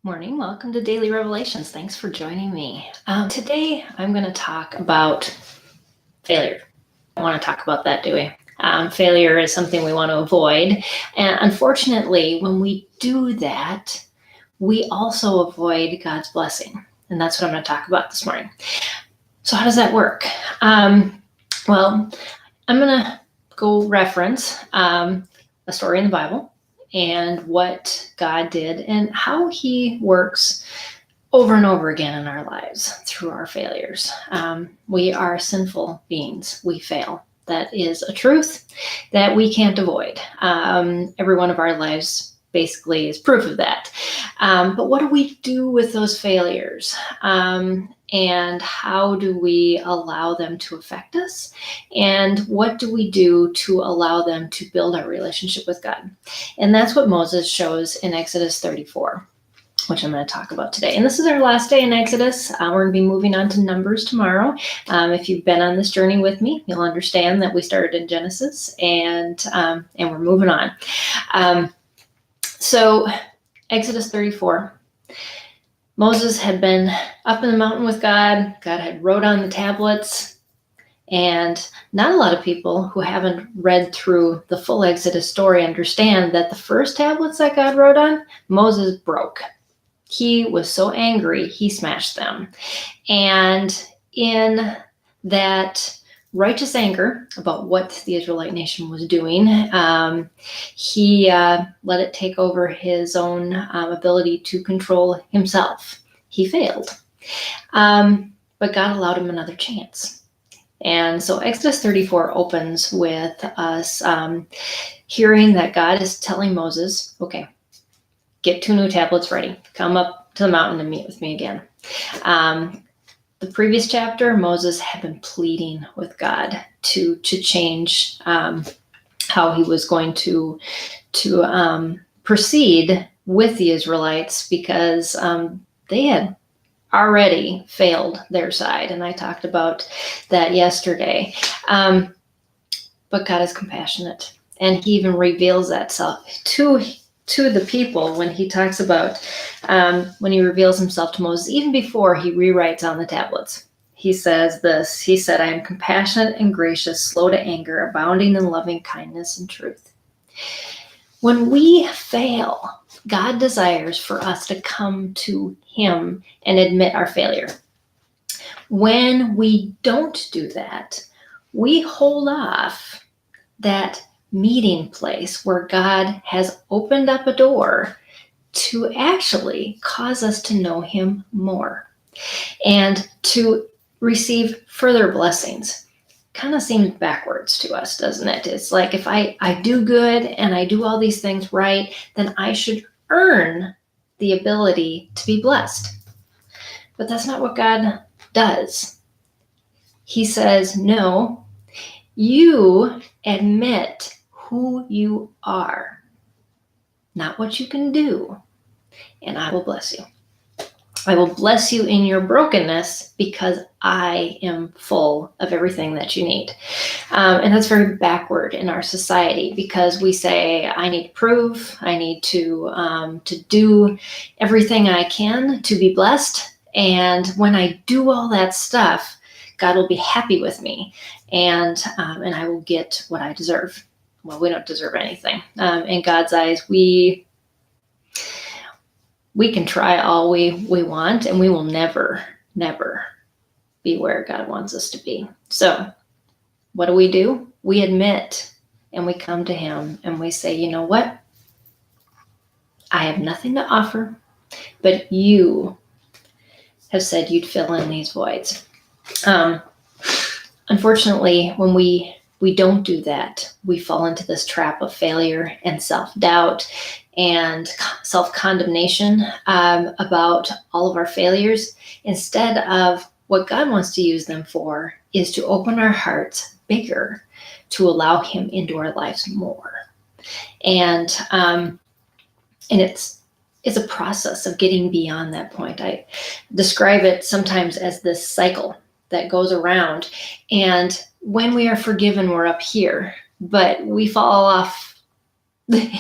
Morning. Welcome to Daily Revelations. Thanks for joining me. Today, I'm going to talk about failure. I want to talk about that, do we? Failure is something we want to avoid. And unfortunately, when we do that, we also avoid God's blessing. And that's what I'm going to talk about this morning. So how does that work? Well, I'm going to go reference a story in the Bible and what God did and how he works over and over again in our lives through our failures. We are sinful beings. We fail. That is a truth that we can't avoid. Every one of our lives basically is proof of that. But what do we do with those failures? And how do we allow them to affect us? And what do we do to allow them to build our relationship with God? And that's what Moses shows in Exodus 34, which I'm going to talk about today. And this is our last day in Exodus. We're going to be moving on to Numbers tomorrow. If you've been on this journey with me, you'll understand that we started in Genesis and we're moving on. So Exodus 34. Moses had been up in the mountain with God. God had wrote on the tablets. And not a lot of people who haven't read through the full Exodus story understand that the first tablets that God wrote on, Moses broke. He was so angry, he smashed them. And in that righteous anger about what the Israelite nation was doing, he let it take over his own ability to control himself. He failed. But God allowed him another chance. And so Exodus 34 opens with us hearing that God is telling Moses, okay, get 2 new tablets ready. Come up to the mountain and meet with me again. The previous chapter, Moses had been pleading with God to change how he was going to proceed with the Israelites because they had already failed their side. And I talked about that yesterday. But God is compassionate. And he even reveals that self to the people when he talks about, when he reveals himself to Moses, even before he rewrites on the tablets. He says this, he said, I am compassionate and gracious, slow to anger, abounding in loving kindness and truth. When we fail, God desires for us to come to him and admit our failure. When we don't do that, we hold off that meeting place where God has opened up a door to actually cause us to know him more and to receive further blessings. Kind of seems backwards to us, doesn't it? It's like if I do good and I do all these things right, then I should earn the ability to be blessed. But that's not what God does. He says, no, you admit who you are, not what you can do, and I will bless you. I will bless you in your brokenness because I am full of everything that you need. And that's very backward in our society because we say, I need to prove, I need to do everything I can to be blessed. And when I do all that stuff, God will be happy with me and I will get what I deserve. Well, we don't deserve anything. In God's eyes, we can try all we want, and we will never be where God wants us to be. So what do? We admit and we come to him and we say, you know what? I have nothing to offer, but you have said you'd fill in these voids. Unfortunately, when we don't do that, we fall into this trap of failure and self-doubt and self-condemnation about all of our failures, instead of what God wants to use them for is to open our hearts bigger, to allow him into our lives more. And it's a process of getting beyond that point. I describe it sometimes as this cycle that goes around. And when we are forgiven, we're up here, but we fall off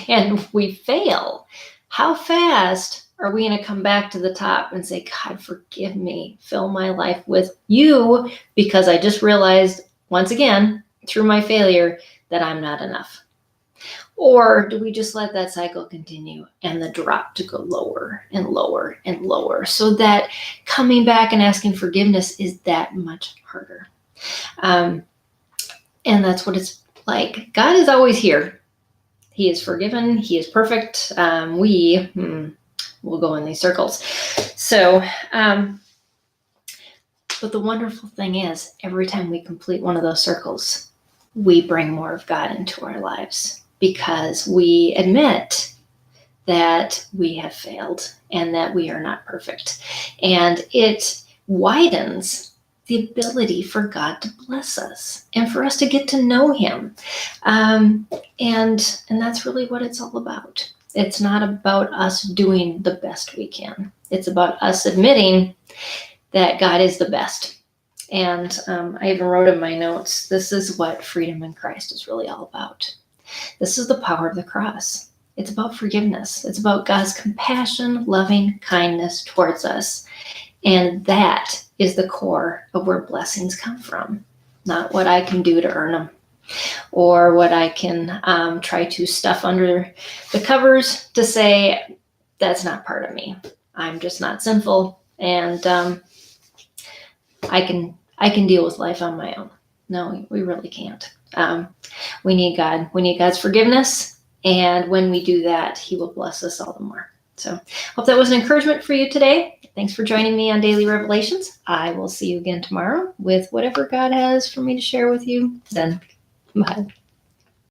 and we fail. How fast are we going to come back to the top and say, God, forgive me, fill my life with you, because I just realized once again through my failure that I'm not enough? Or do we just let that cycle continue and the drop to go lower and lower and lower, so that coming back and asking forgiveness is that much harder? And that's what it's like. God is always here. He is forgiven. He is perfect. We'll go in these circles. So, but the wonderful thing is, every time we complete one of those circles, we bring more of God into our lives, because we admit that we have failed and that we are not perfect. And it widens the ability for God to bless us and for us to get to know him. And that's really what it's all about. It's not about us doing the best we can. It's about us admitting that God is the best. And I even wrote in my notes, this is what freedom in Christ is really all about. This is the power of the cross. It's about forgiveness. It's about God's compassion, loving kindness towards us. And that is the core of where blessings come from, not what I can do to earn them, or what I can try to stuff under the covers to say, that's not part of me. I'm just not sinful, and I can deal with life on my own. No, we really can't. We need God. We need God's forgiveness. And when we do that, he will bless us all the more. So hope that was an encouragement for you today. Thanks for joining me on Daily Revelations. I will see you again tomorrow with whatever God has for me to share with you then. Bye.